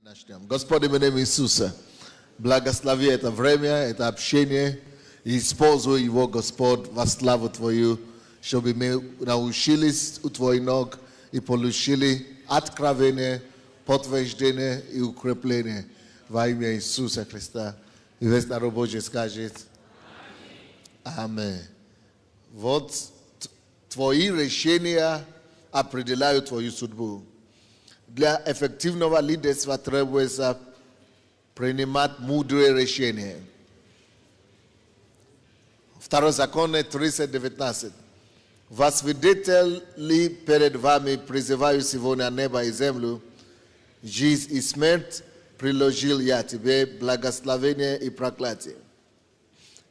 Начнем. Господи, именем Иисуса, благослови это время, это общение, и используй его, Господь, во славу Твою, чтобы мы научились у Твоих ног и получили откровение, подтверждение и укрепление во имя Иисуса Христа. И весь народ Божий скажет Аминь. Вот Твои решения определяют Твою судьбу. Для эффективного лидерства требуется принимать мудрые решения. Второзаконие 30:19. Во свидетели перед вами призываю сегодня небо и землю, жизнь и смерть приложил я тебе, благословение и проклятие.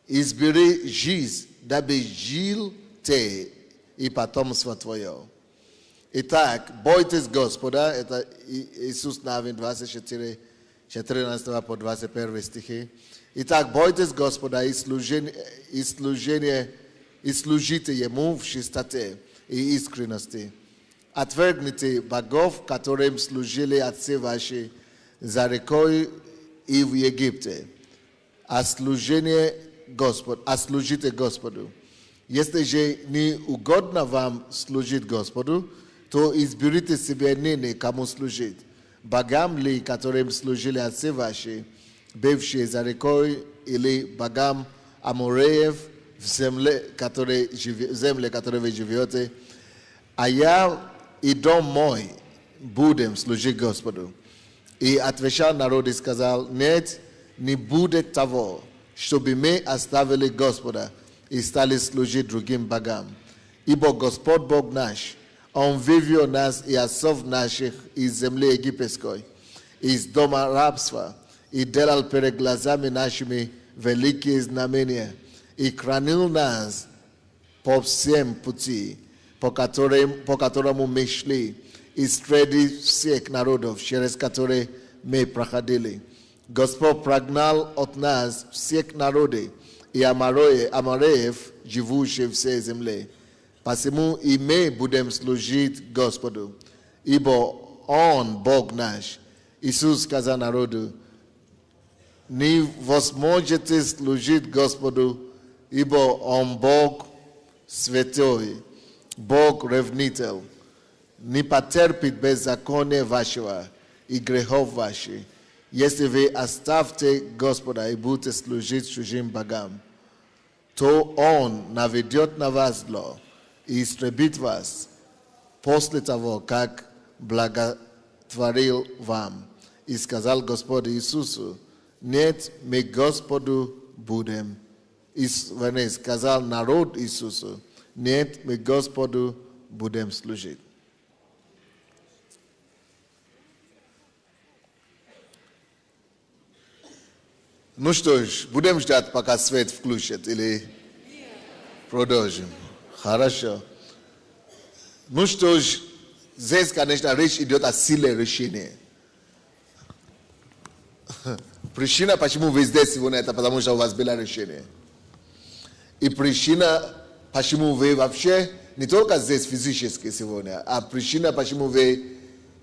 Избери жизнь, дабы жил ты и потомство твое. Итак, бойтесь Господа, это Иисус Навин 24, 14 по 21 стихи. Итак, бойтесь Господа и служите Ему в чистоте и искренности. Отвергните богов, которым служили отцы ваши за рекой и в Египте, а служите Господу. Если же не угодно вам служить Господу, то изберите себе ныне, кому служить. Богам ли, которым служили отцы ваши, бывшие за рекой, или богам Амореев в земле, которой вы живете. А я и дом мой будем служить Господу. И отвечал народ и сказал: нет, не будет того, чтобы мы оставили Господа и стали служить другим богам. Ибо Господь Бог наш, Он вывел нас и отцов наших из земли египетской, из дома рабства, и делал перед глазами нашими великие знамения, и хранил нас по всем пути, по которому мы шли, и среди всех народов, через которые мы проходили. Господь прогнал от нас всех народов и Амореев, живущих в всей земле. Посему и мы будем служить Господу, ибо Он Бог наш. Иисус сказал народу: не возможете служить Господу, ибо Он Бог святой, Бог ревнитель, не потерпит беззакония вашего и грехов ваших, если вы оставьте Господа и будете служить чужим богам, то Он наведет на вас зло и истребит вас после того, как благотворил вам. И сказал Господь Иисусу: нет, мы Господу будем. Сказал народ Иисусу: нет, мы Господу будем служить. Ну что ж, будем ждать, пока свет включит, или продолжим? Хорошо. Ну что ж, здесь, конечно, речь идет о силе решения. Причина, почему вы здесь сегодня, это потому что у вас было решение. И причина, почему вы вообще не только здесь физически сегодня, а причина, почему вы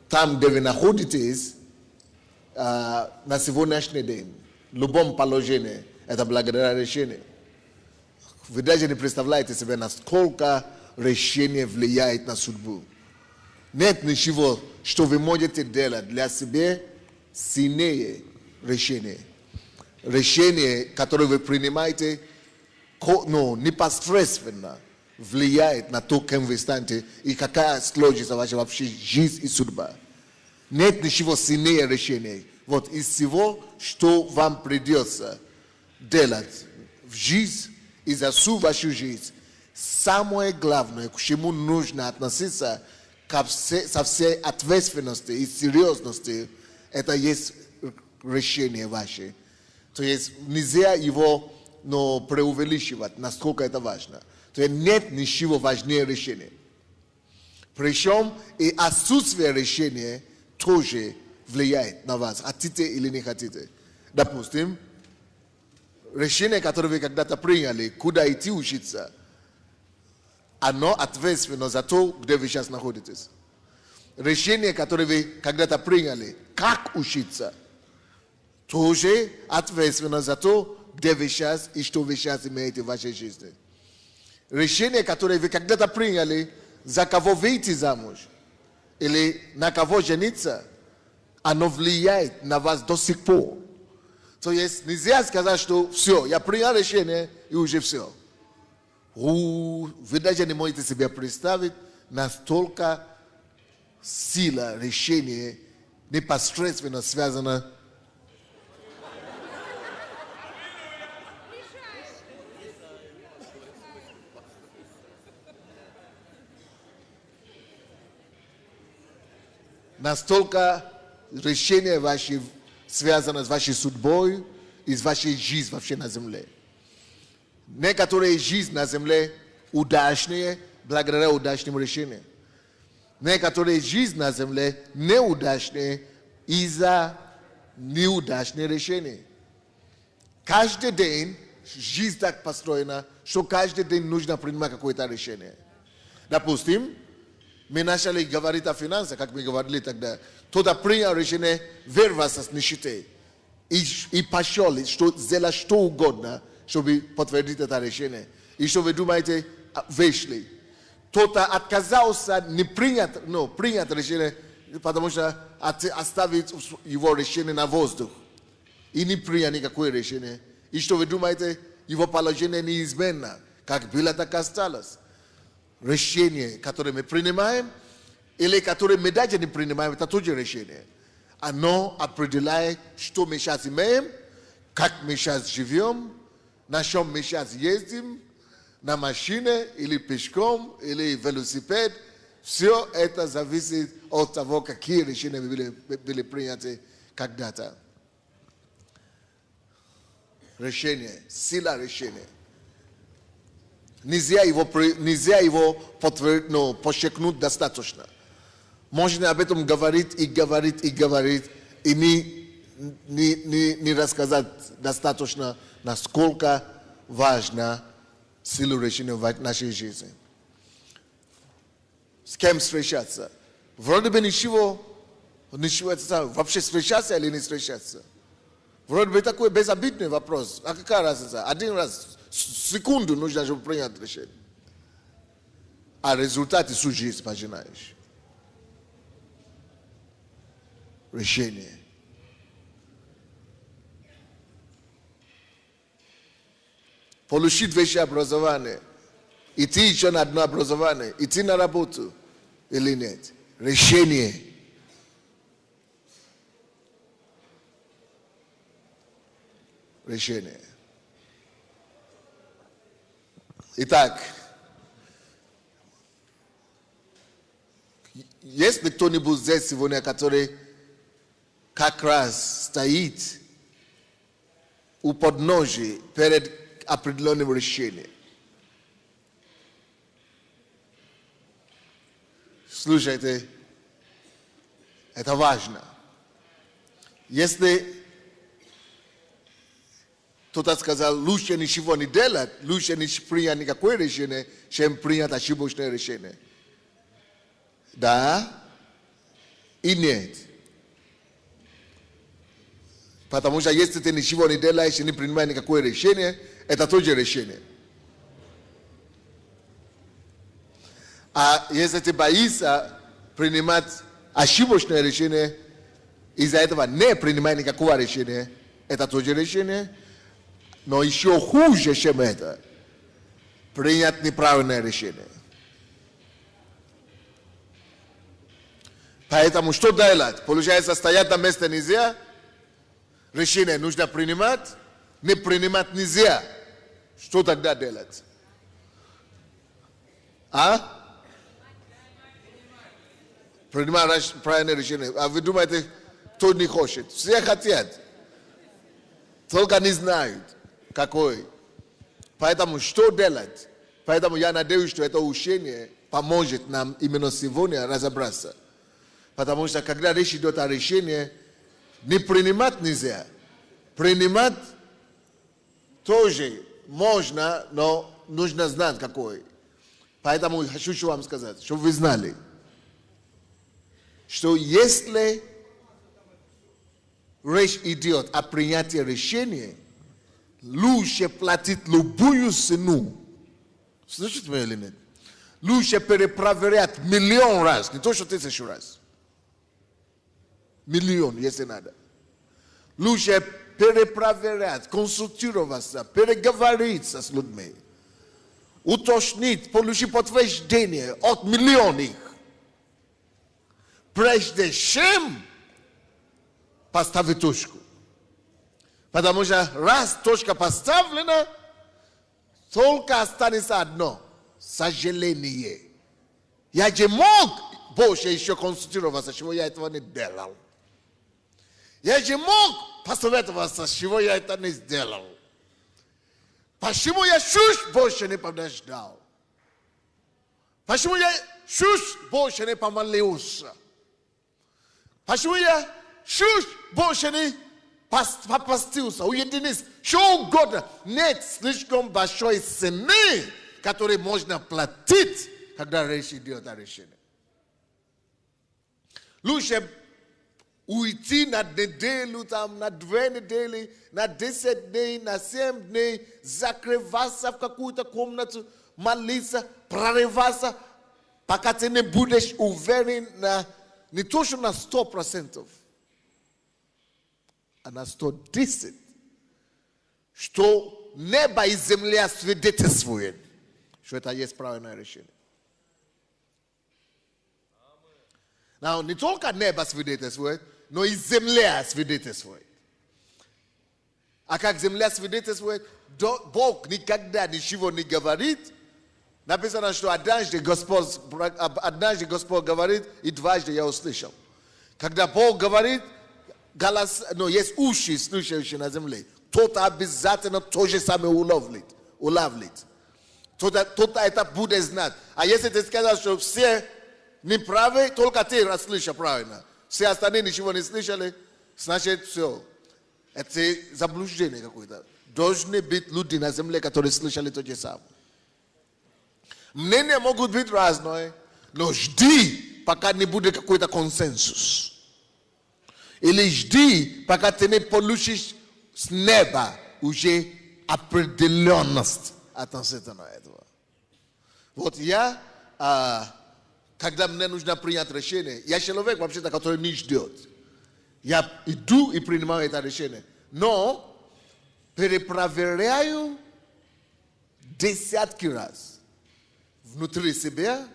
там, где вы находитесь, на сегодняшний день, в любом положении, это благодаря решению. Вы даже не представляете себе, насколько решение влияет на судьбу. Нет ничего, что вы можете делать для себя сильнее решение. Решение, которое вы принимаете, непосредственно влияет на то, кем вы станете и какая сложится ваша вообще жизнь и судьба. Нет ничего сильнее решения. Вот из всего, что вам придется делать в жизни и за всю вашу жизнь, самое главное, к чему нужно относиться со всей ответственностью и серьезностью, это есть решение ваше. То есть нельзя его преувеличивать, насколько это важно. То есть нет ничего важнее решения. Причем и отсутствие решения тоже влияет на вас, хотите или не хотите. Допустим, решение, которое вы когда-то приняли, куда идти учиться, оно ответственно за то, где вы сейчас находитесь. Решение, которое вы когда-то приняли, как учиться. Тоже ответственность за то, где вы сейчас и что вы сейчас имеете в вашей жизни. Решение, которое вы когда-то приняли, за кого выйти замуж или на кого жениться, оно влияет на вас до сих пор. То есть нельзя сказать, что все, я принял решение и уже все. Вы даже не можете себе представить, настолько сила решения непосредственно связана настолько решение ваше связано с вашей судьбой и с вашей жизнью вообще на земле. Некоторые жизни на земле удачные благодаря удачным решениям. Некоторые жизни на земле неудачные из-за неудачных решений. Каждый день жизнь так построена, что каждый день нужно принимать какое-то решение. Допустим, мы начали говорить о финансах, как мы говорили тогда. Кто-то принял решение вырваться с нищеты и пошел, сделать что угодно, чтобы подтвердить это решение. И что вы думаете, вышли. Кто-то отказался не принять решение, потому что оставить его решение на воздух. И не принять никакое решение. И что вы думаете, его положение неизменно. Как было, так и осталось. Решение, которое мы принимаем, или которое мы даже не принимаем, это тоже решение. Оно определяет, что мы сейчас имеем, как мы сейчас живем, на чем мы сейчас ездим, на машине, или пешком, или велосипед. Все это зависит от того, какие решения были приняты когда-то. Решение, сила решения. Нельзя его подчеркнуть достаточно. Можно об этом говорить и не рассказать достаточно, насколько важна сила решения в нашей жизни. С кем встречаться? Вроде бы ничего вообще встречаться или не встречаться? Вроде бы такой безобидный вопрос. А какая разница? Один раз, секунду нужно, чтобы принять решение. А результаты всю жизнь пожинаешь. Решение. Получить высшее образование. Идти еще на одно образование. Идти на работу. Или нет. Решение. Решение. Итак, есть ли кто-нибудь здесь сегодня, который как раз стоит у подножия перед определенным решением? Слушайте, это важно. Если кто-то сказал, лучше ничего не делать, лучше не принять никакое решение, чем принять ошибочное решение. Да и нет. Потому что если ты ничего не делаешь и не принимаешь никакое решение, это тоже решение. А если ты боишься принимать ошибочное решение, из-за этого не принимать никакого решения, это тоже решение. Но еще хуже, чем это, принять неправильное решение. Поэтому что делать? Получается, стоять на месте нельзя, решение нужно принимать, не принимать нельзя. Что тогда делать? А? Принимать правильное решение. А вы думаете, кто не хочет? Все хотят. Только не знают, какой. Поэтому что делать? Поэтому я надеюсь, что это учение поможет нам именно сегодня разобраться. Потому что когда речь идет о решении, не принимать нельзя. Принимать тоже можно, но нужно знать какой. Поэтому хочу вам сказать, чтобы вы знали, что если resh idiot a prinyati reshenie. Lu she platit lu buyu senu. Слышите меня или нет? Лучше перепроверять миллион раз, не то, что 1000 раз. Миллион, если надо. Лучше перепроверять, консультироваться, переговориться с людьми. Уточнить, получить подтверждение от миллионов их. Прежде чем поставить точку. Потому что раз точка поставлена, только останется одно – сожаление. Я же мог больше еще консультироваться, чего я этого не делал. Я же мог посоветоваться, чего я это не сделал. Почему я чуть больше не подождал? Почему я чуть больше не помолился? Почему я чуть больше не попастился, уединился? Что угодно. Нет слишком большой цены, которую можно платить, когда речь идет о решении. Лучше уйти на неделю, там, на 2 недели, на 10 дней, на 7 дней, закрываться в какую-то комнату, молиться, прорываться, пока ты не будешь уверен на, не то, что на 100%, а на 110%, что небо и земля свидетельствуют, что это есть правильное решение. Не только небо свидетельствует, но и земля свидетельствует. А как земля свидетельствует, Бог никогда ничего не говорит. Написано, что однажды Господь говорит, и дважды я услышал. Когда Бог говорит, есть уши, слушающие на земле. Кто-то обязательно то же самое уловит. Кто-то это будет знать. А если ты сказал, что все неправы, только ты расслышал правильно. Все остальные ничего не слышали, значит все. Это заблуждение какое-то. Должны быть люди на земле, которые слышали то же самое. Мнения могут быть разные, но жди, пока не будет какой-то консенсус. Или жди, пока ты не получишь с неба уже определенность относительно этого. Вот я, когда мне нужно принять решение, я человек вообще-то, который не ждет. Я иду и принимаю это решение. Но перепроверяю десятки раз внутри себя,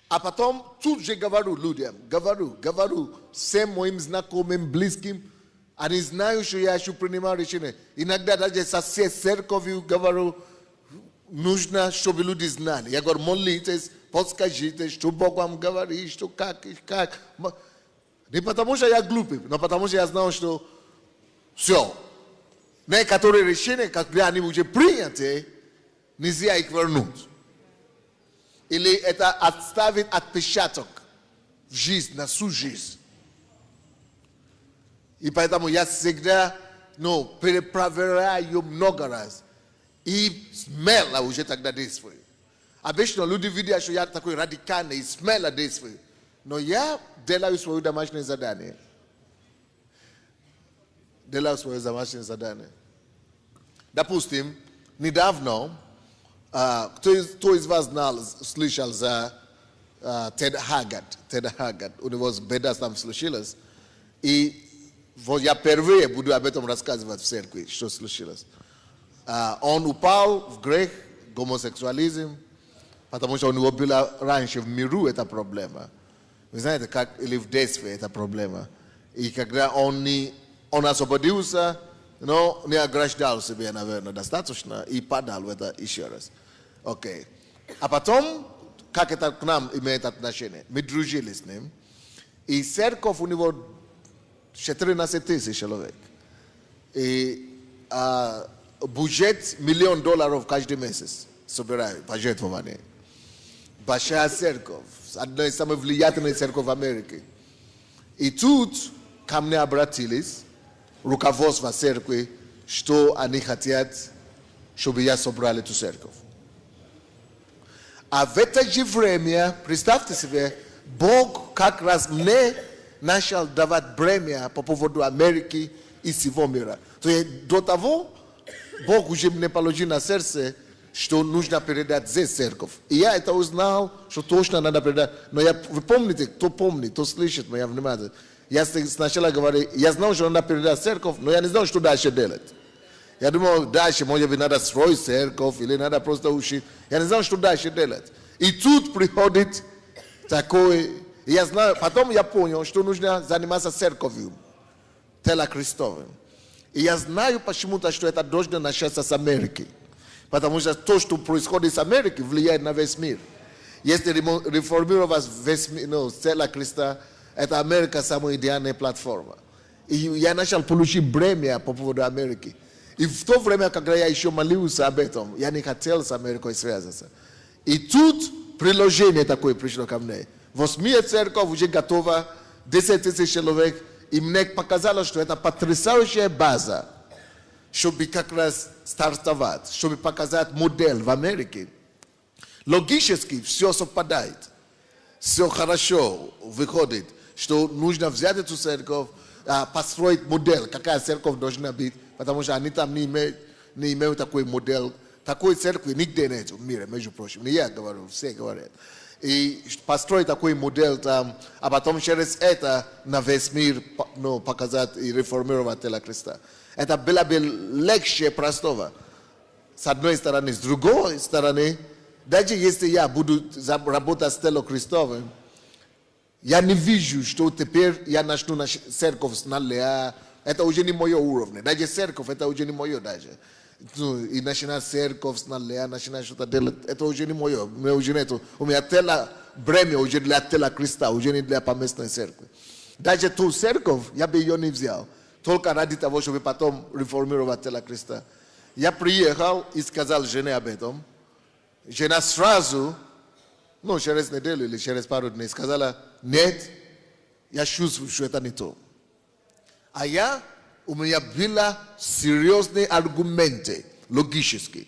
а потом тут же говорю людям, говорю всем моим знакомым, близким, они знают, что я еще принимаю решение. Иногда даже со всей церковью говорю, нужно, чтобы люди знали. Я говорю, молитесь, подскажите, что Бог вам говорит, что как. Не потому что я глупый, но потому что я знал, что все. Некоторые решения, когда они уже приняты, нельзя их вернуть. Или это оставит отпечаток в жизнь, на всю жизнь. И поэтому я всегда перепроверяю много раз. И смело уже тогда действую. Обычно люди видят, что я такой радикальный и смело действую. Но я делаю свое домашнее задание. Допустим, недавно, кто из вас слышал за Тед Хаггард? У него беда там случилась. И вот я впервые буду об этом рассказывать в церкви, что случилось. Он упал в грех, гомосексуализм, потому что у него было раньше в миру эта проблема. Вы знаете, как или в детстве эта проблема. И когда он освободился, не ограждал себя, наверное, достаточно, и падал в это еще раз. Окей. А потом, как это к нам имеет отношение? Мы дружили с ним. И церковь у него 14 тысяч человек. И бюджет $1 миллион каждый месяц собираю, пожертвования. Большая церковь, одна из самых влиятельных церковей в Америке. И тут ко мне обратились руководство церкви, что они хотят, чтобы я собрал эту церковь. А в это же время, представьте себе, Бог как раз мне начал давать бремя по поводу Америки и всего мира. То есть до того Бог уже мне положил на сердце, что нужно передать здесь церковь. И я это узнал, что точно надо передать. Но вы помните, кто помнит, кто слышит моя внимание. Я сначала говорил, я знал, что надо передать церковь, но я не знал, что дальше делать. Я думал, дальше, может быть, надо строить церковь, или надо просто учить. Я не знал, что дальше делать. И тут приходит такой, я знаю, потом я понял, что нужно заниматься церковью, телом Христовым. И я знаю почему-то, что это должно начаться с Америки. Потому что то, что происходит с Америкой, влияет на весь мир. Если реформировать весь мир, тело Христа, это Америка самая идеальная платформа. И я начал получить бремя по поводу Америки. И в то время, когда я еще молился об этом, я не хотел с Америкой связаться. И тут приложение такое пришло ко мне. Восьмая церковь уже готова, 10 000 человек, и мне показалось, что это потрясающая база, чтобы как раз стартовать, чтобы показать модель в Америке. Логически все совпадает, все хорошо выходит, что нужно взять эту церковь, построить модель, какая церковь должна быть, потому что они там не имеют такой модель, такой церкви нигде нет в мире, между прочим, не я говорю, все говорят. И построить такой модель там, а потом через это на весь мир показать и реформировать тело Христа. Это было бы легче простого. С одной стороны. С другой стороны, даже если я буду работать с телом Христовым, я не вижу, что теперь я начну церковь с нуля. Это уже не мое уровень. Даже церковь, это уже не мое даже. И начинать церковь с нуля, начинать что-то делать, это уже не мое. У меня тело бремя уже для тела Христа, уже не для поместной церкви. Даже ту церковь я бы ее не взял. Только ради того, чтобы потом реформировать тело Христа. Я приехал и сказал жене об этом. Жена сразу, через неделю или через пару дней, сказала, нет, я чувствую, что это не то. А у меня были серьезные аргументы, логические.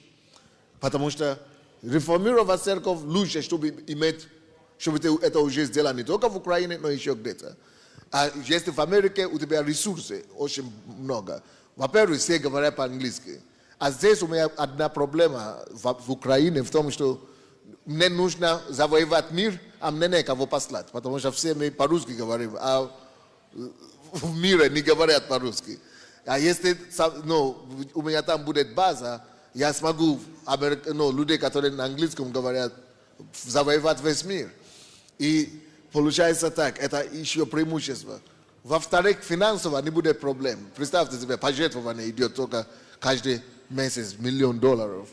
Потому что реформировать церковь лучше, чтобы это уже сделано не только в Украине, но еще где-то. А если в Америке у тебя ресурсы очень много. Во-первых, все говорят по-английски. А здесь у меня одна проблема в Украине в том, что мне нужно завоевать мир, а мне некого послать. Потому что все мы по-русски говорим, а в мире не говорят по-русски. А если у меня там будет база, я смогу людей, которые на английском говорят, завоевать весь мир. И получается так, это еще преимущество. Во-вторых, финансово не будет проблем. Представьте себе, пожертвование идет только каждый месяц $1 миллион.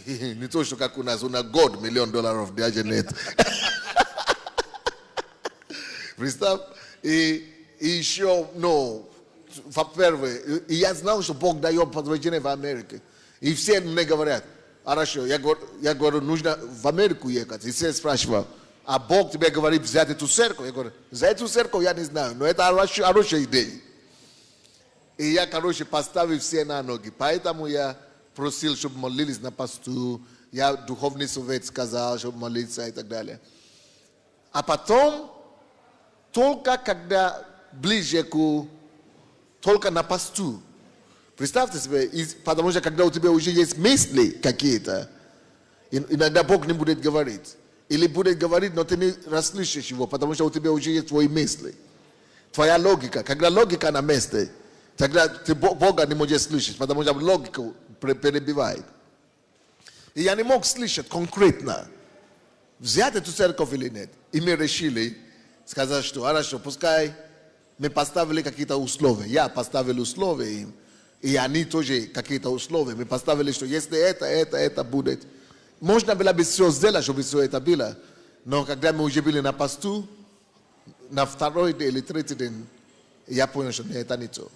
Не то, что как у нас год $1 миллион даже нет. Представь? И еще, во-первых, я знал, что Бог дает подтверждение в Америке. И все мне говорят, хорошо, я говорю, нужно в Америку ехать. И все спрашивают, а Бог тебе говорит взять эту церковь? Я говорю, за эту церковь я не знаю, но это хорошая идея. И я, поставил все на ноги. Поэтому я просил, чтобы молились на посту. Я духовный совет сказал, чтобы молиться и так далее. А потом, только когда ближе только на посту. Представьте себе, потому что когда у тебя уже есть мысли какие-то, иногда Бог не будет говорить. Или будет говорить, но ты не расслышишь его, потому что у тебя уже есть твои мысли. Твоя логика. Когда логика на месте, тогда ты Бога не можешь слышать, потому что логика перебивает. И я не мог слышать конкретно, взять эту церковь или нет. И мы решили сказать, что хорошо, пускай мы поставили какие-то условия. Я поставил условия им, и они тоже какие-то условия. Мы поставили, что если это будет. Можно было бы все сделать, чтобы все это было. Но когда мы уже были на посту, на второй день или третий день, я понял, что это не то.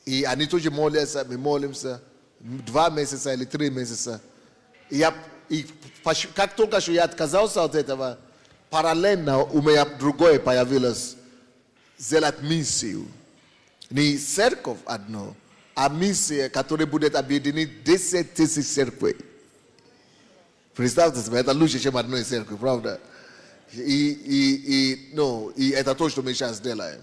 И они тоже молятся, мы молимся 2 месяца или 3 месяца. И как только что я отказался от этого, параллельно у меня другое появилось. Сделать миссию. Не церковь одно, а миссия, которая будет объединить 10 000 церквей. Представьте себе, это лучше, чем одной церкви, правда? И это то, что мы сейчас делаем.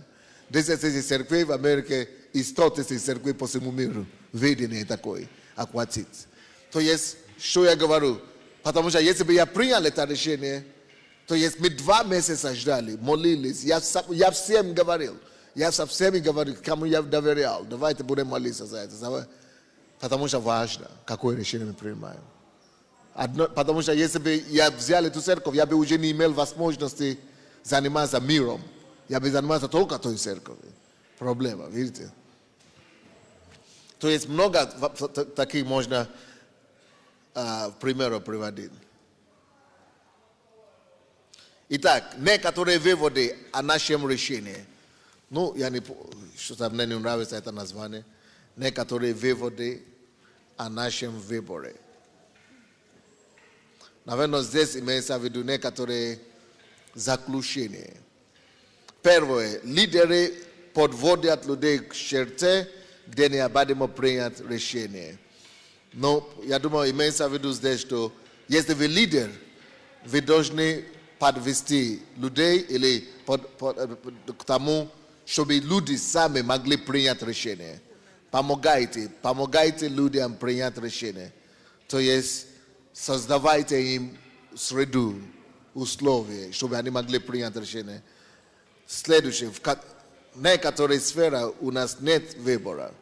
10 тысяч церквей в Америке и 100 тысяч церквей по всему миру. Видение такое, охватить. То есть, что я говорю? Потому что если бы я принял это решение, то есть мы 2 месяца ждали, молились. Я всем говорил. Я со всеми говорил, кому я доверял. Давайте будем молиться за это. Потому что важно, какое решение мы принимаем. Потому что если бы я взял эту церковь, я бы уже не имел возможности заниматься миром. Я бы занимался только той церковью. Проблема, видите? То есть много таких можно примеров приводить. Итак, некоторые выводы о нашем решении. Ну, что-то мне не нравится это название. Некоторые выводы о нашем выборе. Наверное, здесь имеется в виду некоторые заключения. Первое. Лидеры подводят людей к черте, где необходимо принять решение. Но я думаю, имеется в виду здесь, что если вы лидер, вы должны подвести людей или к тому, чтобы люди сами могли принять решение. Помогайте людям принять решение. То есть создавайте им среду, условия, чтобы они могли принять решение. Следующее. В некоторых сферах у нас нет выбора.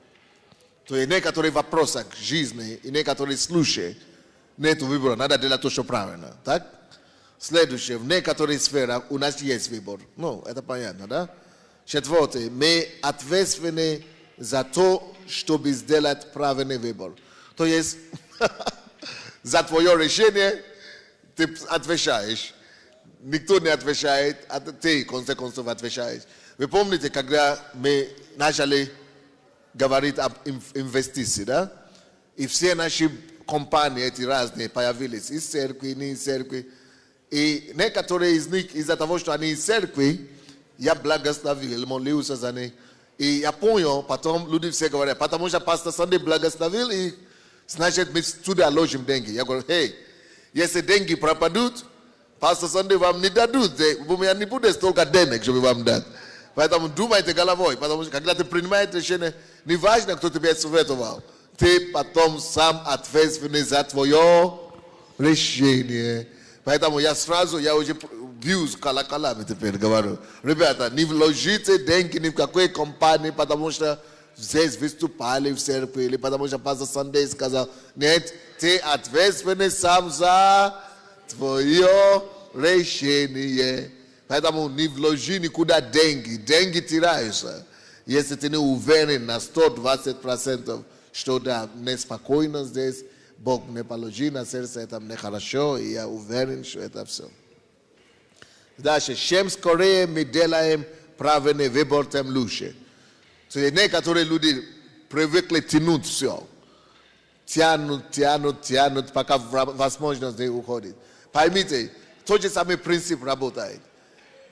То есть в некоторых вопросах жизни и некоторых случаях нет выбора. Надо делать то, что правильно. Так? Следующее. В некоторых сферах у нас есть выбор. Ну, это понятно, да? Четвертое. Мы ответственны за то, чтобы сделать правильный выбор. То есть за твое решение ты отвечаешь. Никто не отвечает, а ты, в конце концов, отвечаешь. Вы помните, когда мы начали говорить об инвестиции, да? И все наши компании эти разные появились, из церкви, не из церкви. И некоторые из них, из-за того, что они из церкви, я благословил, молился за них. И я понял, потом люди все говорят, потому что пастор Санди благословил, и значит мы сюда ложим деньги. Я говорю, если деньги пропадут, пастор Санди вам не дадут. Вы не будете столько денег, чтобы вам дать. Поэтому думайте головой, потому что когда ты принимаешь решение, не важно, кто тебе советовал. Ты потом сам ответственный за твое решение. Поэтому я уже бью с колоколами теперь говорю. Ребята, не вложите деньги ни в какой компании, потому что здесь выступали в церкви, или потому что пастор Санди сказал, нет, ты ответственный сам за твое решение. Поэтому не вложи никуда деньги. Деньги теряются. Если ты не уверен на 120%, что да, неспокойно здесь, Бог мне положил на сердце, это мне хорошо, и я уверен, что это все. Дальше, чем скорее мы делаем правильный выбор, тем лучше. То есть некоторые люди привыкли тянуть все. Тянут, пока возможность не уходит. Поймите, тот же самый принцип работает.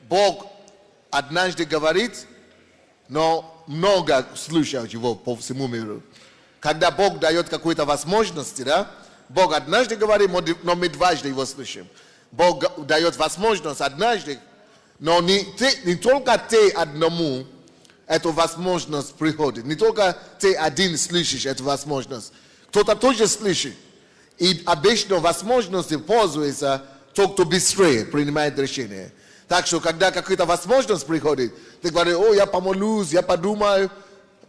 Бог однажды говорит, но много слушают его по всему миру. Когда Бог дает какую-то возможность, да, Бог однажды говорит, но мы дважды его слышим. Бог дает возможность однажды, но не только ты одному эту возможность приходит. Не только ты один слышишь эту возможность. Кто-то тоже слышит. И обычно возможностью пользуется тот, кто быстрее принимает решение. Так что, когда какая-то возможность приходит, ты говоришь, я помолюсь, я подумаю.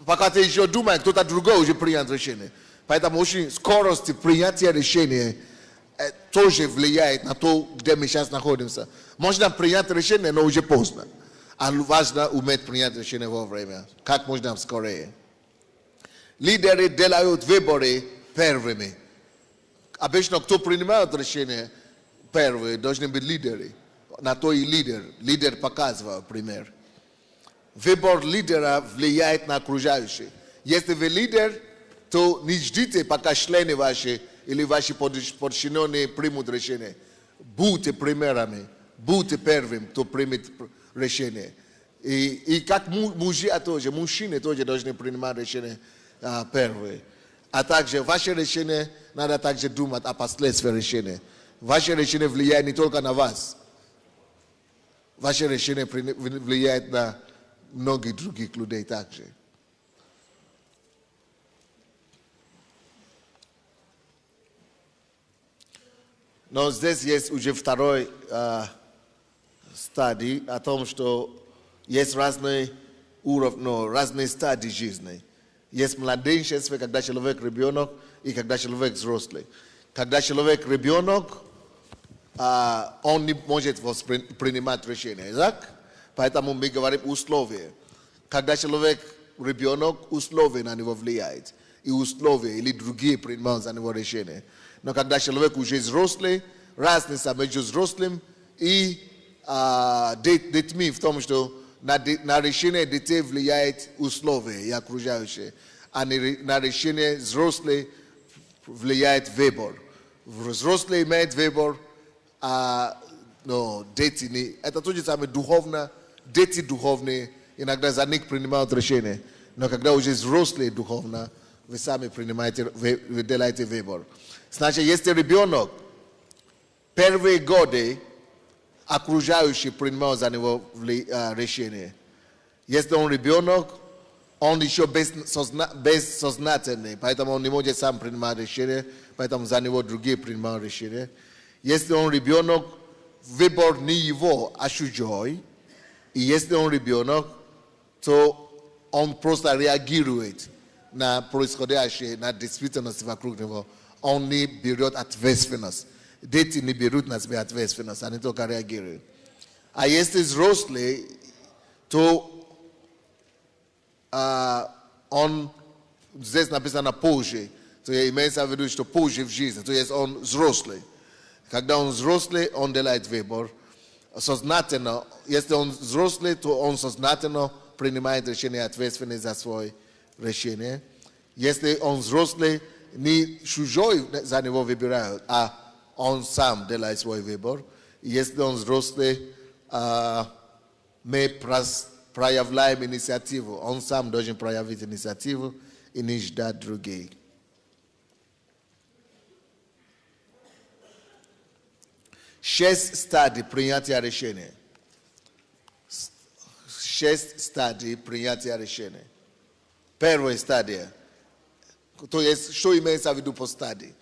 Пока ты еще думаешь, кто-то другой уже принял решение. Поэтому очень скорость принятия решения тоже влияет на то, где мы сейчас находимся. Можно принять решение, но уже поздно. А важно уметь принять решение вовремя. Как можно скорее. Лидеры делают выборы первыми. Обычно, кто принимает решение первые, должны быть лидеры. На то и лидер. Лидер показывает пример. Выбор лидера влияет на окружающих. Если вы лидер, то не ждите, пока члены ваши или ваши подчиненные примут решение. Будьте примерами, будьте первым, кто примет решение. И как мужчины тоже должны принимать решение первые. А также ваше решение, надо также думать о последствиях решения. Ваше решение влияет не только на вас. ваше решение влияет на многих других людей также. Но здесь есть уже второй стадий о том, что есть разные уровни, разные стадии жизни. Есть младенчество, когда человек ребенок, и когда человек взрослый. Когда человек ребенок, он не может принимать решения, так? Поэтому мы говорим условия. Когда человек ребенок, условия на него влияют. И условия или другие принимают за него решения. Но когда человек уже взрослый, разница между взрослым и детьми в том, что на решение детей влияет условия и окружающие, а на решение взрослый влияет выбор. Взрослый имеет выбор, но дети не. Это то же самое духовно, дети духовные иногда за них принимают решения. Но когда уже взрослые духовно, вы сами принимаете, вы делаете выбор. Значит, если ребенок первые годы окружающие принимают за него решение. Если он ребенок, он еще бессознательный, поэтому он не может сам принимать решение, поэтому за него другие принимают решение. Если он ребенок, выбор не его, а чужой. И если он ребенок, то он просто реагирует на происходящее, на действительность вокруг него. Он не берет ответственность. Дети не берут на себя ответственность, они только реагируют. А если взрослый, то он, здесь написано позже, то имеется в виду, что позже в жизни, то есть он взрослый. Когда он взрослый, он делает выбор. Сознательно, если он взрослый, то он сознательно принимает решение ответственность за свое решение. Если он взрослый, не чужой за него выбирают, а он сам делает свой выбор. Если он взрослый, мы проявляем инициативу. Он сам должен проявить инициативу и не ждать других. Шесть стадий принятия решения. 6 стадий принятия решения. Первая стадия. То есть, что имеется в виду по стадии?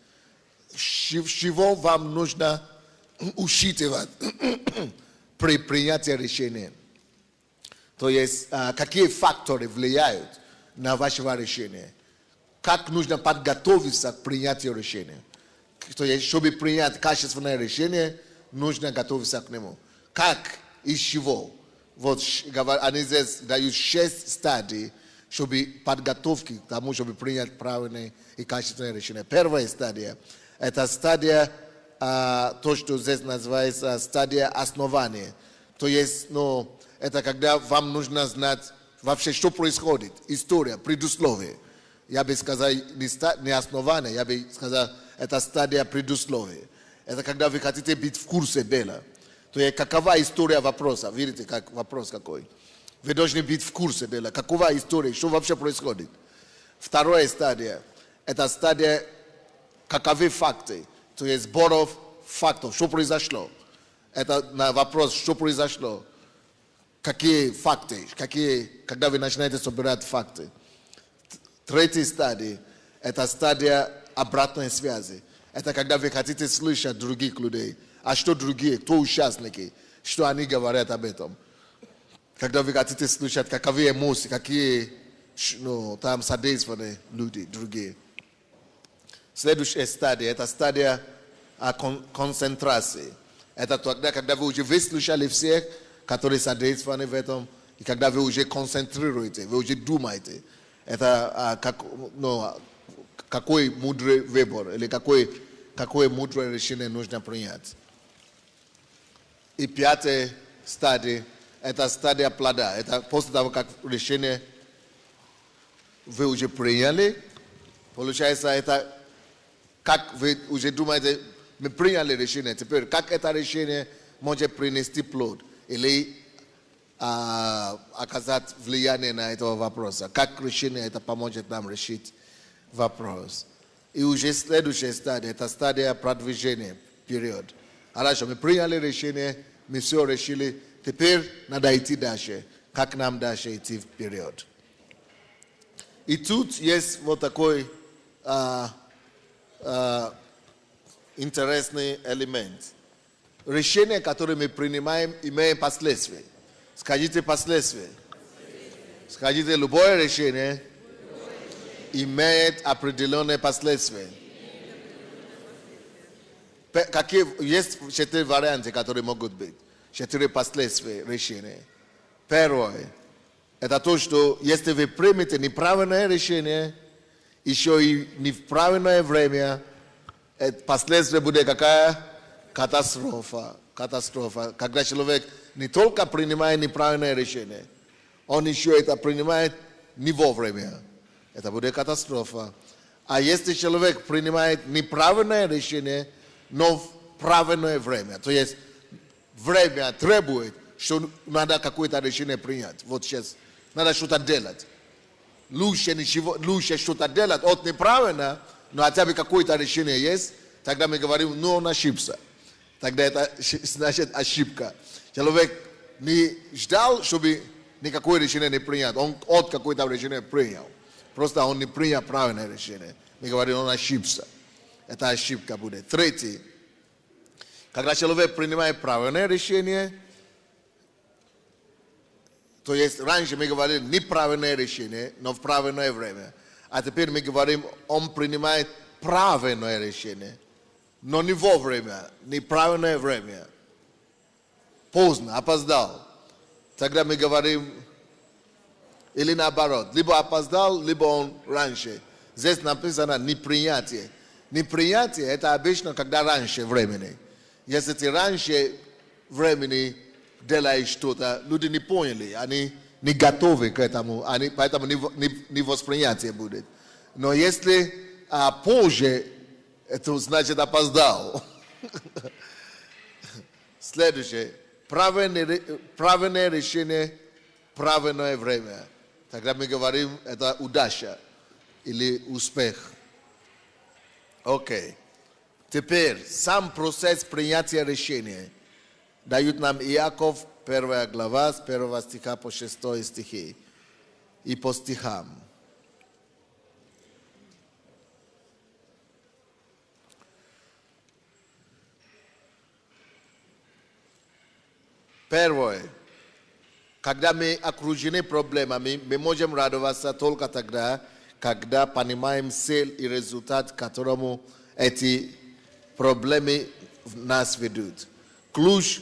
Чего вам нужно учитывать при принятии решения? То есть, какие факторы влияют на ваше решение? Как нужно подготовиться к принятию решения? То есть, чтобы принять качественное решение, нужно готовиться к нему. Как и с чего? Вот они здесь дают 6 стадий, чтобы подготовки к тому, чтобы принять правильное и качественное решение. Первая стадия – это стадия, то, что здесь называется стадия основания. То есть, это когда вам нужно знать вообще, что происходит, история, предусловие. Я бы сказал, не основание, я бы сказал, это стадия предусловия. Это когда вы хотите быть в курсе дела. То есть, какова история вопроса? Видите, как вопрос какой? Вы должны быть в курсе дела. Какова история? Что вообще происходит? Вторая стадия. Это стадия, каковы факты. То есть, сборов фактов. Что произошло? Это на вопрос, что произошло. Какие факты? Когда вы начинаете собирать факты. Третья стадия. Это стадия обратной связи. Это когда вы хотите слышать других людей. А что другие, кто участники, что они говорят об этом. Когда вы хотите слышать, каковы эмоции, какие там содействованы люди, другие. Следующая стадия, это стадия концентрации. Это тогда, когда вы уже выслушали всех, которые содействованы в этом, и когда вы уже концентрируете, вы уже думаете. Это какой мудрый выбор, или какое мудрое решение нужно принять. И пятая стадия, это стадия плода. Это после того, как решение вы уже приняли, получается, это как вы уже думаете, мы приняли решение, теперь как это решение может принести плод или оказать влияние на этого вопроса. Как решение это поможет нам решить вопрос. И уже следующая стадия, это стадия продвижения, период. Хорошо, мы приняли решение, мы все решили, теперь надо идти дальше, как нам дальше идти вперед. И тут есть вот такой интересный элемент. Решение, которое мы принимаем, имеет последствия. Скажите последствия. Скажите, любое решение имеет определенные последствия. Какие есть 4 варианта, которые могут быть. 4 последствия решения. Первое. Это то, что если вы примете неправильное решение, еще и не в правильное время, последствия будет какая? Катастрофа. Катастрофа. Когда человек не только принимает неправильное решение, он еще это принимает не вовремя. Это будет катастрофа. А если человек принимает неправильное решение, но в правильное время, то есть время требует, что надо какое-то решение принять. Вот сейчас надо что-то делать. Лучше что-то делать от неправильно, но хотя бы какое-то решение есть, тогда мы говорим, ну он ошибся. Тогда это значит ошибка. Человек не ждал, чтобы никакое решение не принять. Он от какое-то решение принял. Просто он не принял правильное решение. Мы говорим, он ошибся. Это ошибка будет. Третий. Когда человек принимает правильное решение, то есть раньше мы говорили неправильное решение, но в правильное время. А теперь мы говорим, он принимает правильное решение, но не вовремя, неправильное время. Поздно, опоздал. Тогда мы говорим, или наоборот, либо опоздал, либо он раньше. Здесь написано непринятие. Непринятие это обычно, когда раньше времени. Если ты раньше времени делаешь что-то, люди не поняли, они не готовы к этому, поэтому не восприятие будет. Но если позже, это значит опоздал. Следующее. Правильное решение, правильное время. Тогда мы говорим, это удача или успех. Окей. Теперь, сам процесс принятия решения дают нам Иаков, 1 глава, с 1 стиха по 6 стихи. И по стихам. Первое. Когда мы окружены проблемами, мы можем радоваться только тогда, когда понимаем цель и результат, к которому эти проблемы нас ведут. Ключ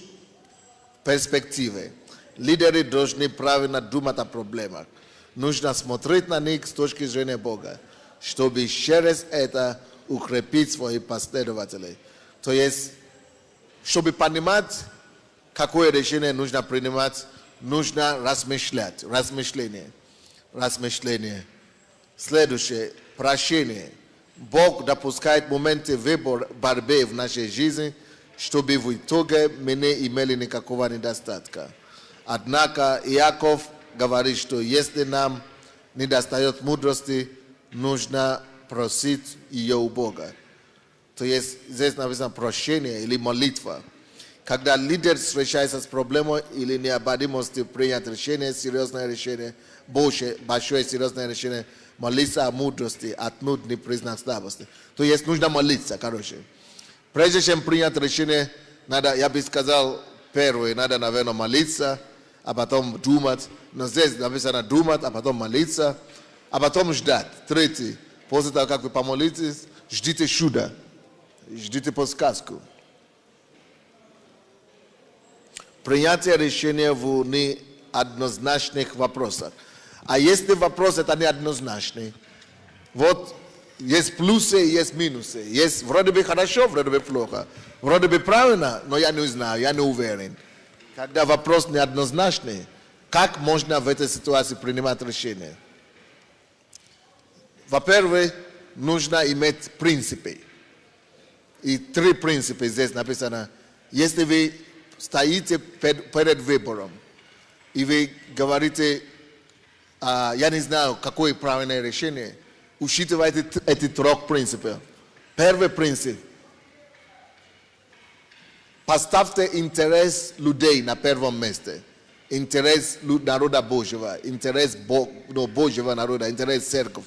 перспективы. Лидеры должны правильно думать о проблемах. Нужно смотреть на них с точки зрения Бога, чтобы через это укрепить своих последователей. То есть, чтобы понимать, какое решение нужно принимать, нужно размышлять. Размышление. Следующее. Прощение. Бог допускает моменты борьбы в нашей жизни, чтобы в итоге мы не имели никакого недостатка. Однако Иаков говорит, что если нам недостает мудрости, нужно просить ее у Бога. То есть здесь написано прощение или молитва. Когда лидер встречается с проблемой или необходимостью принять решение, серьезное решение, большое серьезное решение, молиться о мудрости, отнюдь не признак слабости. То есть нужно молиться, короче. Прежде чем принять решение, надо, я бы сказал, первое, надо, наверное, молиться, а потом думать. Но здесь написано думать, а потом молиться, а потом ждать. Третий, после того, как вы помолитесь, ждите чуда, ждите подсказку. Принятие решения в неоднозначных вопросах. А если вопрос это неоднозначный, вот есть плюсы и есть минусы. Есть вроде бы хорошо, вроде бы плохо. Вроде бы правильно, но я не знаю, я не уверен. Когда вопрос неоднозначный, как можно в этой ситуации принимать решение? Во-первых, нужно иметь принципы. И 3 принципа здесь написано. Если вы стоите перед выбором, и вы говорите, я не знаю, какое правильное решение, учитывайте эти 3 принципов. Первый принцип. поставте интерес людей на первом месте. Интерес народа Божьего, интерес Божьего народа, интерес церкви.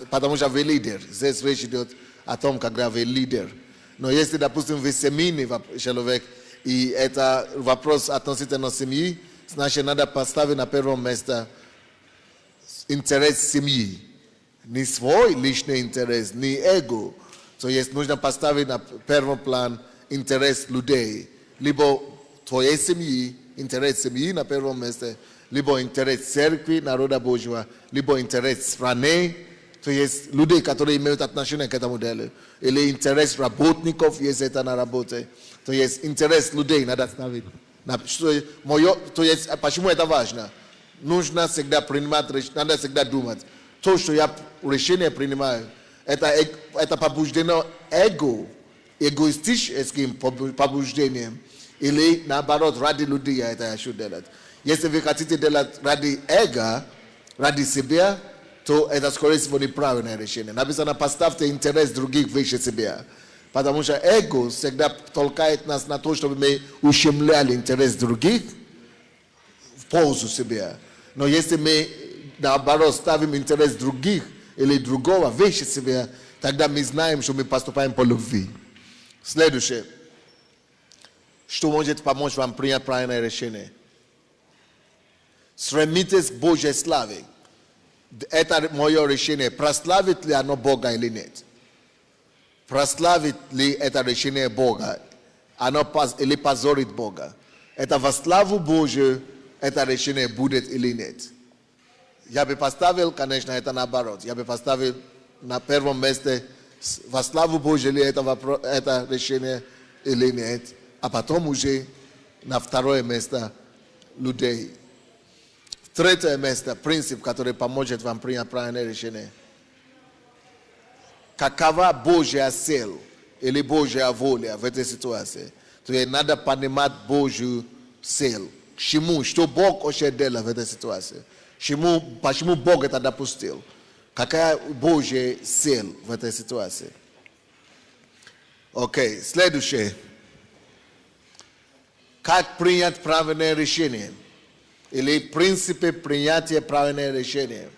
Потому что вы лидер. Здесь речь идет о том, когда вы лидер. Но если, допустим, вы семейный человек, и это вопрос относительно семьи, значит, надо поставить на первое место интерес семьи. Не свой личный интерес, не эго. То есть нужно поставить на первый план интерес людей. Либо твоей семьи, интерес семьи на первом месте, либо интерес церкви, народа Божьего, либо интерес страны, то есть людей, которые имеют отношение к этому делу, или интерес работников, если это на работе, то есть интерес людей надо ставить. То есть, почему это важно? Нужно всегда принимать решение, надо всегда думать. То, что я решение принимаю, это побуждено эгоистическим побуждением, или наоборот, ради людей я это хочу делать. Если вы хотите делать ради эго, ради себя, то это, скорее всего, неправильное решение. Написано, поставьте интерес других выше себя. Потому что эго всегда толкает нас на то, чтобы мы ущемляли интерес других в пользу себя. Но если мы, наоборот, ставим интерес других или другого выше себя, тогда мы знаем, что мы поступаем по любви. Следующее. Что может помочь вам принять правильное решение? Стремитесь к Божьей славе. Это мое решение. Прославит ли оно Бога или нет? Прославит ли это решение Бога? Оно или позорит Бога? Это во славу Божию это решение будет или нет? Я бы поставил, конечно, это наоборот. Я бы поставил на первом месте во славу Божию ли это решение или нет. А потом уже на второе место людей. Третье место, принцип, который поможет вам принять правильное решение. Какова Божья цель или Божья воля в этой ситуации? То есть надо понимать Божью цель. К чему, что Бог хочет делать в этой ситуации? Почему Бог это допустил? Какая Божья цель в этой ситуации? Окей, следующее. Как принять правильное решение? Или принципы принятия правильного решения?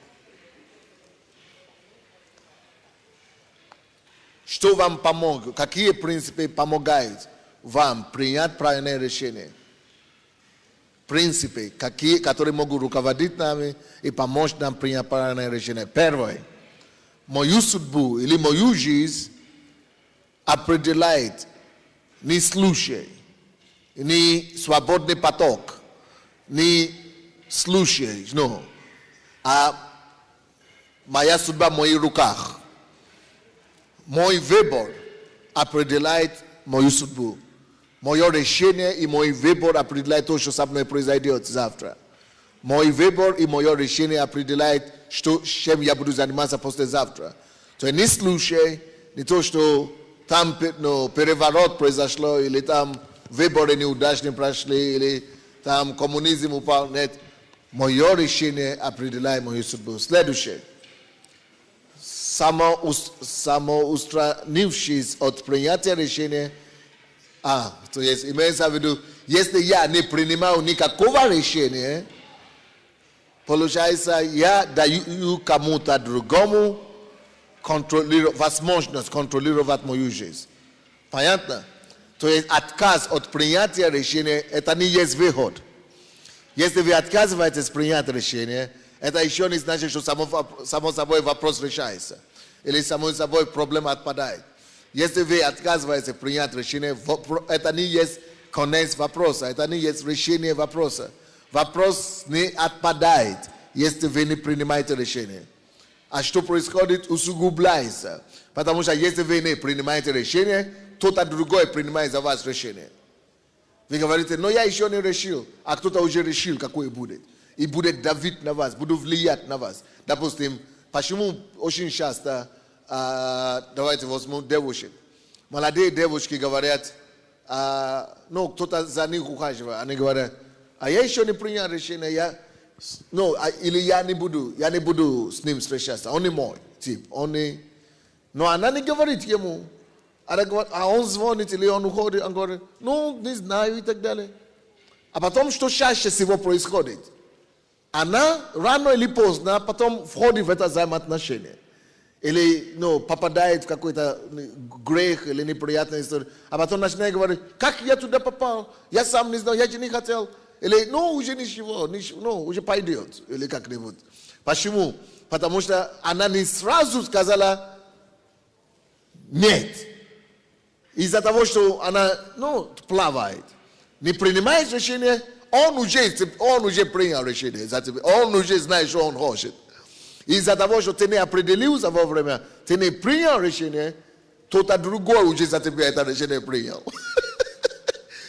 Что вам помогут? Какие принципы помогают вам принять правильное решение? Принципы, которые могут руководить нами и помочь нам принять правильное решение. Первое. Мою судьбу или мою жизнь определяет не случай, не свободный поток, не случай, no. А моя судьба в моих руках. Мой выбор определяет мою судьбу. Мое решение и мой выбор определяет то, что со мной произойдет завтра. Мой выбор и мое решение определяет, чем я буду заниматься послезавтра. То есть не случай, не то, что там переворот произошло, или там выборы неудачные прошли, или там коммунизм упал. Нет. Мое решение определяет мою судьбу. Следующее. Самоустранившись от принятия решения, то есть имеется в виду, если я не принимаю никакого решения, получается, я даю кому-то другому возможность контролировать мою жизнь. Понятно? То есть отказ от принятия решения, это не есть выход. Если вы отказываетесь принять решение, это еще не значит, что само собой вопрос решается. Или само собой проблема отпадает. Если вы отказываетесь принять решение, это не есть конец вопроса, это не есть решение вопроса. Вопрос не отпадает, если вы не принимаете решение. А что происходит, усугубляется. Потому что если вы не принимаете решение, кто-то другой принимает за вас решение. Вы говорите, но я еще не решил, а кто-то уже решил, какой будет. И будет давить на вас, будет влиять на вас. Допустим, почему очень часто, давайте возьмем девушек. Молодые девушки говорят, кто-то за них ухаживает. Они говорят, а я еще не принял решение, или я не буду с ним встречаться. Он не мой тип. Но она не говорит ему, А он звонит, или он уходит, он говорит, ну, не знаю и так далее. А потом, что чаще всего происходит? Она рано или поздно потом входит в это взаимоотношение. Или попадает в какой-то грех или неприятную историю. А потом начинает говорить, как я туда попал? Я сам не знал, я же не хотел. Или, уже ничего, уже пойдет. Или как-нибудь. Почему? Потому что она не сразу сказала нет. Из-за того, что она, плавает. Не принимает решение, он уже принял решение. Он уже знает, что он хочет. Из-за того, что ты не определился вовремя, ты не принял решение, кто-то другой уже за тебя это решение принял.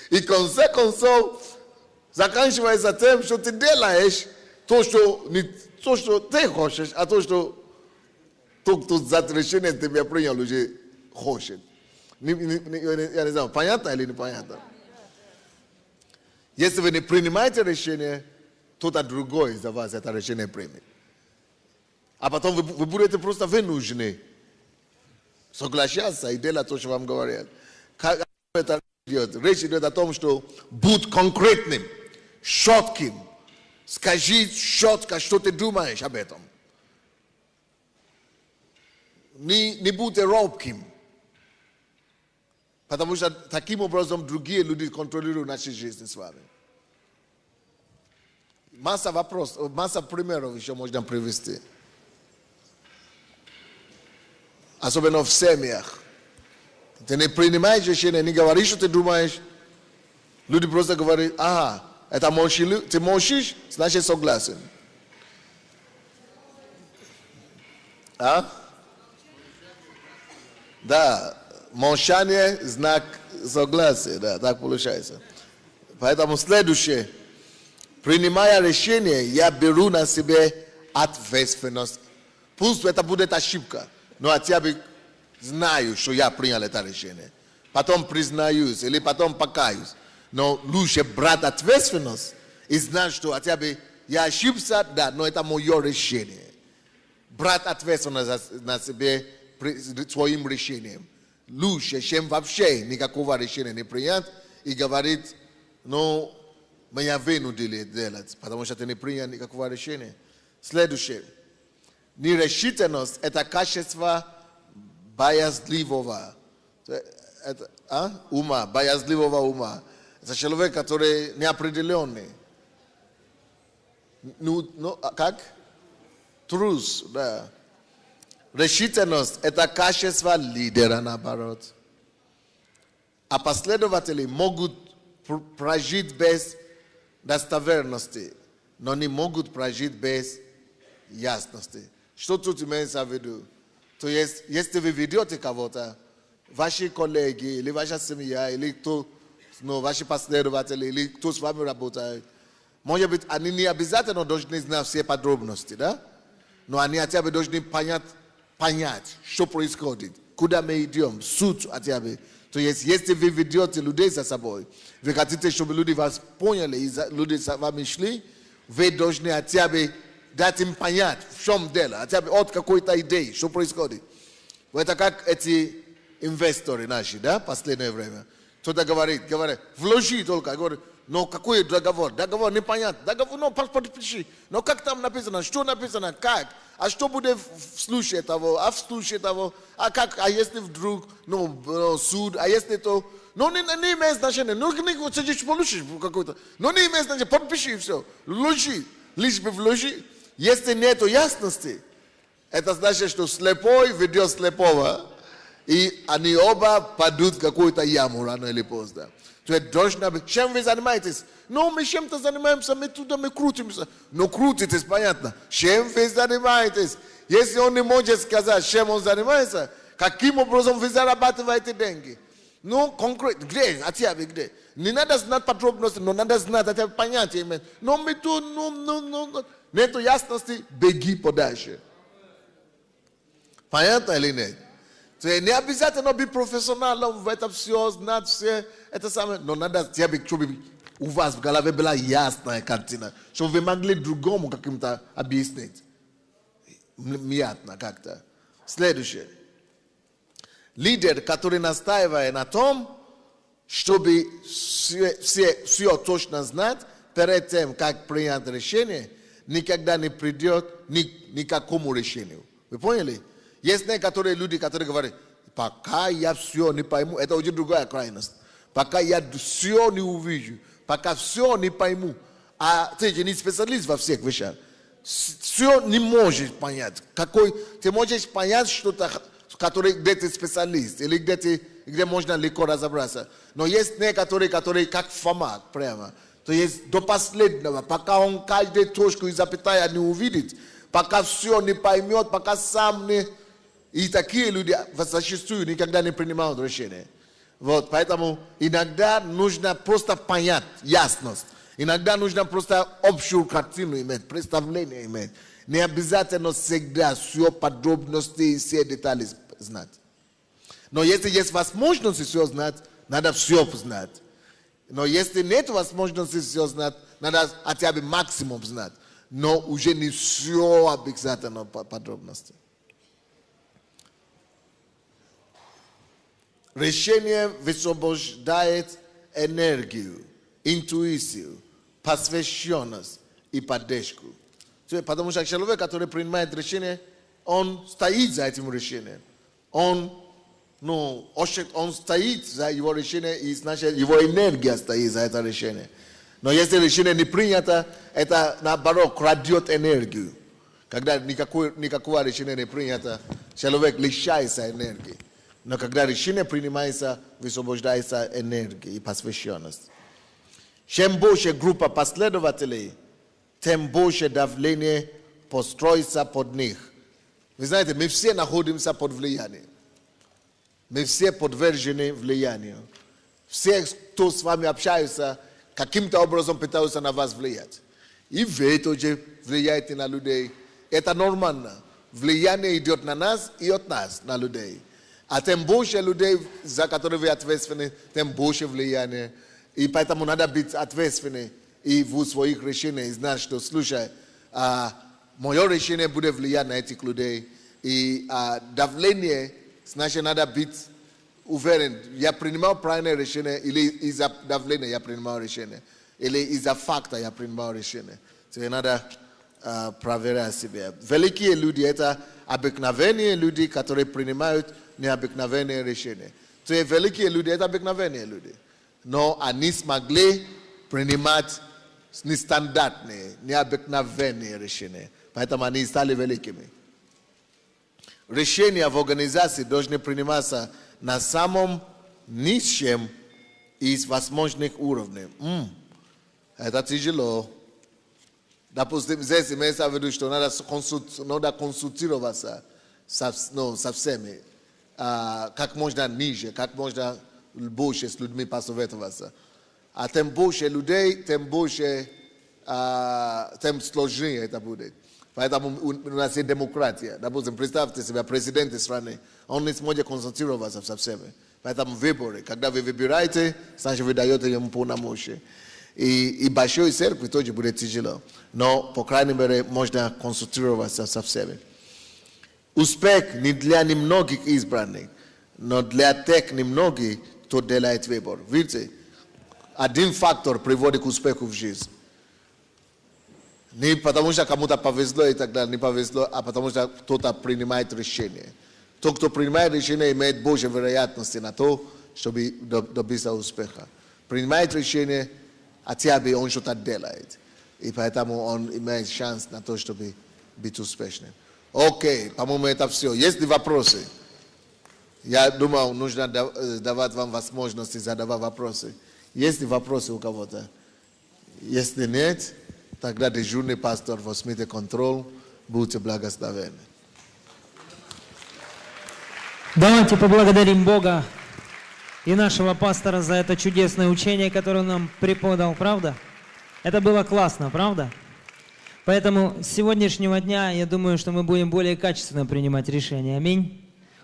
И в конце концов, заканчивается тем, что ты делаешь то, что ты хочешь, а то, что тот, кто за решение тебя принял, уже хочет. Я не знаю, понятно или непонятно? Если вы не принимаете решение, кто-то другой за вас это решение примет. А потом вы будете просто вынуждены соглашаться и делать то, что вам говорят. Как это идет? Речь идет о том, что будь конкретным, четким. Скажи четко, что ты думаешь об этом. Не будь робким. Потому что таким образом другие люди контролируют нашу жизнь с вами. Масса вопросов, масса примеров еще можно привести. Особенно в семьях. Ты не принимаешь решение, не говоришь, что ты думаешь. Люди просто говорят, ага, это молчи, ты молчишь, значит согласен. А? Да, молчание – знак согласия, да, так получается. Поэтому следующее. Принимая решение, я беру на себя ответственность. Пусть это будет ошибка. Но хотя бы знаю, что я принял это решение. Потом признаюсь или потом покаюсь. Но лучше брать ответственность и знать, что хотя бы я ошибся, да, но это мое решение. Брать ответственность на себя своим решением. Лучше, чем вообще никакого решения не принять и говорить, меня вынудили делать, потому что ты не принял никакого решения. Следующее. Нерешительность – это качество боязливого ума, боязливого ума. Это человек, который неопределенный. Как? Трус, да. Решительность – это качество лидера, наоборот. А последователи могут прожить без достоверности, но не могут прожить без ясности. Что тут имеется в виду? То есть, если вы ведете кого-то, ваши коллеги, или ваша семья, или кто, ваши последователи, или кто с вами работает, может быть, они не обязательно должны знать все подробности, да? Но они хотя бы должны понять, что происходит, куда мы идем, суть хотя бы. То есть, если вы ведете людей за собой, вы хотите, чтобы люди вас поняли, и люди с вами шли, вы должны хотя бы дать им понять, в чем дело, хотя бы от какой-то идеи, что происходит. Это как эти инвесторы наши, да, в последнее время. Кто-то говорит, вложи только, говорит, но какой договор? Договор непонятно. Договор, подпиши. Но как там написано? Что написано? Как? А что будет в случае того? А в случае того? А как? А если вдруг, суд? А если то? Не имеет значения. Не хочешь получишь какой-то. Не имеет значения. Подпиши и все. Вложи. Лишь бы вложи. Если нет ясности, это значит, что слепой ведет слепого, и они оба падут в какую-то яму рано или поздно. То есть должна быть. Чем вы занимаетесь? Мы чем-то занимаемся, мы туда мы крутимся. Крутитесь, понятно. Чем вы занимаетесь? Если он не может сказать, чем он занимается, каким образом вы зарабатываете деньги? Конкретно, где? Хотя бы где? Не надо знать подробности, но надо знать это понятие. Мы тут, нету ясности, беги подальше. Понятно или нет? То есть не обязательно быть профессионалом в этом все, знать все. Это самое. Но надо, чтобы у вас в голове была ясная картина. Чтобы вы могли другому каким-то объяснить. Мятно как-то. Следующее. Лидер, который настаивает на том, чтобы все точно знать, перед тем, как принять решение, никогда не придет ни к какому решению. Вы поняли? Есть некоторые люди, которые говорят, пока я все не пойму, это очень другая крайность. Пока я все не увижу, пока все не пойму. А ты же не специалист во всех вещах. Все не можешь понять. Ты можешь понять что-то, где ты специалист, или где можно легко разобраться. Но есть некоторые, которые как Фома прямо. То есть до последнего, пока он каждую точку и запятая не увидит, пока все не поймет, пока сам не... И такие люди зачастую никогда не принимают решения. Вот, поэтому иногда нужно просто понять ясность. Иногда нужно просто общую картину иметь, представление иметь. Не обязательно всегда все подробности и все детали знать. Но если есть возможность все знать, надо все знать. Но если нет возможности все знать, надо хотя бы максимум знать. Но уже не все обязательно подробности. Решение высвобождает энергию, интуицию, посвященность и поддержку. Потому что человек, который принимает решение, он стоит за этим решением. Он стоит за его решение, и значит его энергия стоит за это решение. Но если решение не принято, это наоборот крадет энергию. Когда никакого решения не принято, человек лишается энергии. Но когда решение принимается, высвобождается энергия и посвященность. Чем больше группа последователей, тем больше давление построится под них. Вы знаете, мы все находимся под влиянием. Мы все подвержены влиянию. Все, кто с вами общается, каким-то образом пытаются на вас влиять. И вы тоже влияете на людей. Это нормально. Влияние идет на нас и от нас на людей. А тем больше людей, за которых вы ответственны, тем больше влияния. И поэтому надо быть ответственным и в своих решениях, и знать, что, слушай, мое решение будет влиять на этих людей. И давление, значит, надо быть уверен. Я принимал правильное решение, или из-за давления я принимал решение, или из-за факта я принимал решение. То есть надо проверять себя. Великие люди – это обыкновенные люди, которые принимают необыкновенные решения. То есть великие люди – это обыкновенные люди. Но они смогли принимать нестандартные, необыкновенные решения. Поэтому они стали великими. Решения в организации должны приниматься на самом низшем из возможных уровней. Это тяжело. Допустим, здесь имеется в виду, что надо консультироваться со всеми. Как можно ниже, как можно больше с людьми посоветоваться. А тем больше людей, тем сложнее это будет. Поэтому у нас есть демократия. Допустим, представьте себе, президент страны, он не сможет консультироваться со всеми. Поэтому выборы, когда вы выбираете, значит вы даете ему полномочия. И большой церкви тоже будет тяжело. Но, по крайней мере, можно консультироваться со всеми. Успех не для немногих избранных, но для тех немногих, кто делает выбор. Видите, один фактор приводит к успеху в жизни. Не потому что кому-то повезло и так далее, не повезло, а потому что кто-то принимает решение. Тот, кто принимает решение, имеет больше вероятности на то, чтобы добиться успеха. Принимает решение, хотя бы он что-то делает. И поэтому он имеет шанс на то, чтобы быть успешным. Окей, по-моему, это все. Есть ли вопросы? Я думал, нужно давать вам возможности задавать вопросы. Есть ли вопросы у кого-то? Если нет, тогда дежурный пастор возьмите контроль, будьте благословенны. Давайте поблагодарим Бога и нашего пастора за это чудесное учение, которое он нам преподал, правда? Это было классно, правда? Поэтому с сегодняшнего дня, я думаю, что мы будем более качественно принимать решения. Аминь.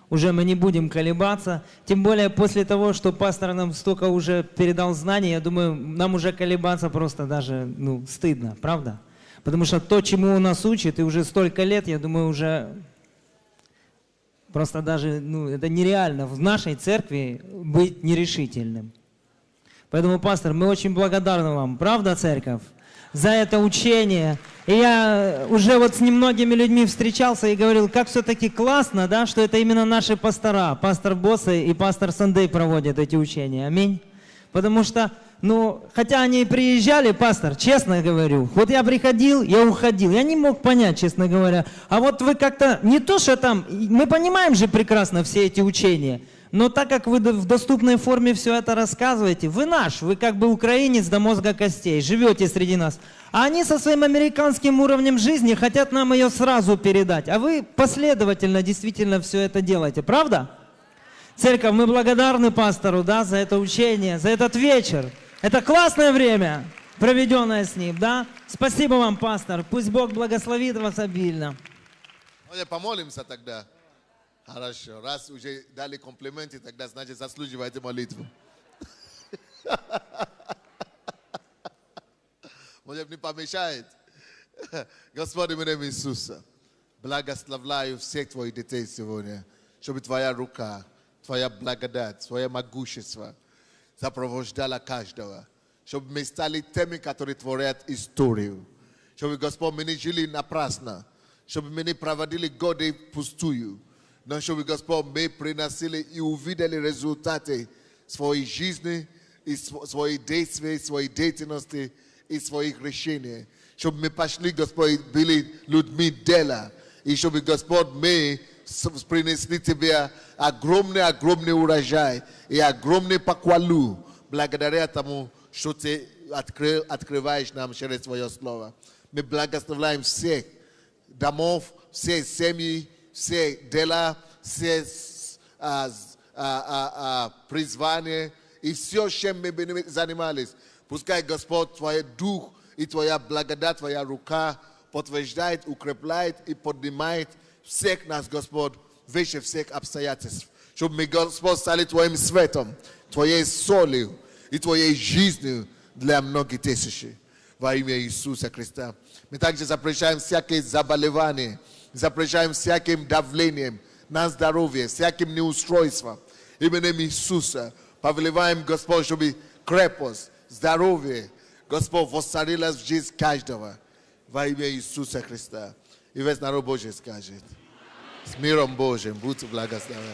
Уже мы не будем колебаться. Тем более после того, что пастор нам столько уже передал знаний, я думаю, нам уже колебаться просто даже стыдно, правда? Потому что то, чему он нас учит, и уже столько лет, я думаю, уже Просто даже, это нереально в нашей церкви быть нерешительным. Поэтому, пастор, мы очень благодарны вам, правда, церковь, за это учение. И я уже вот с немногими людьми встречался и говорил, как все-таки классно, да, что это именно наши пастора, пастор Боссы и пастор Сандей проводят эти учения. Аминь. Потому что, хотя они и приезжали, пастор, честно говорю, вот я приходил, я уходил, я не мог понять, честно говоря. А вот вы как-то, не то, что там, мы понимаем же прекрасно все эти учения, но так как вы в доступной форме все это рассказываете, вы вы как бы украинец до мозга костей, живете среди нас. А они со своим американским уровнем жизни хотят нам ее сразу передать. А вы последовательно действительно все это делаете, правда? Церковь, мы благодарны пастору, да, за это учение, за этот вечер. Это классное время, проведенное с ним, да? Спасибо вам, пастор. Пусть Бог благословит вас обильно. Помолимся тогда. Хорошо. Раз уже дали комплименты, тогда, значит, заслуживаете молитву. Может, не помешает. Господи, в имя Иисуса, благословляю всех твоих детей сегодня, чтобы твоя рука, твоя благодать, твое могущество сопровождала каждого. Чтобы мы стали теми, которые творят историю. Чтобы, Господь, мы не жили напрасно. Чтобы мы не проводили годы пустую. Но чтобы, Господь, мы приносили и увидели результаты своей жизни, и своей действия, своей деятельности и своих решений. Чтобы мы пошли, Господь, были людьми дела. И чтобы, Господь, мы принесли Тебе огромный урожай и огромный похвалу благодаря тому, что Ты открываешь нам через Твое Слово. Мы благословляем всех домов, все семьи, все дела, все призвания и все, чем мы занимались. Пускай, Господь, Твой Дух и Твоя благодать, Твоя рука подтверждает, укрепляет и поднимает всех нас, Господь, выше всех обстоятельств. Чтобы мы, Господь, стали Твоим светом, Твоей солью и Твоей жизнью для многих тысяч. Во имя Иисуса Христа. Мы также запрещаем всякие заболевания, запрещаем всяким давлением на здоровье, всяким неустройством. Именем Иисуса повелеваем, Господь, чтобы крепость, здоровье, Господь, воцарилось в жизнь каждого. Во имя Иисуса Христа. И весь народ Божий скажет. С миром Божьим. Будьте благословенны.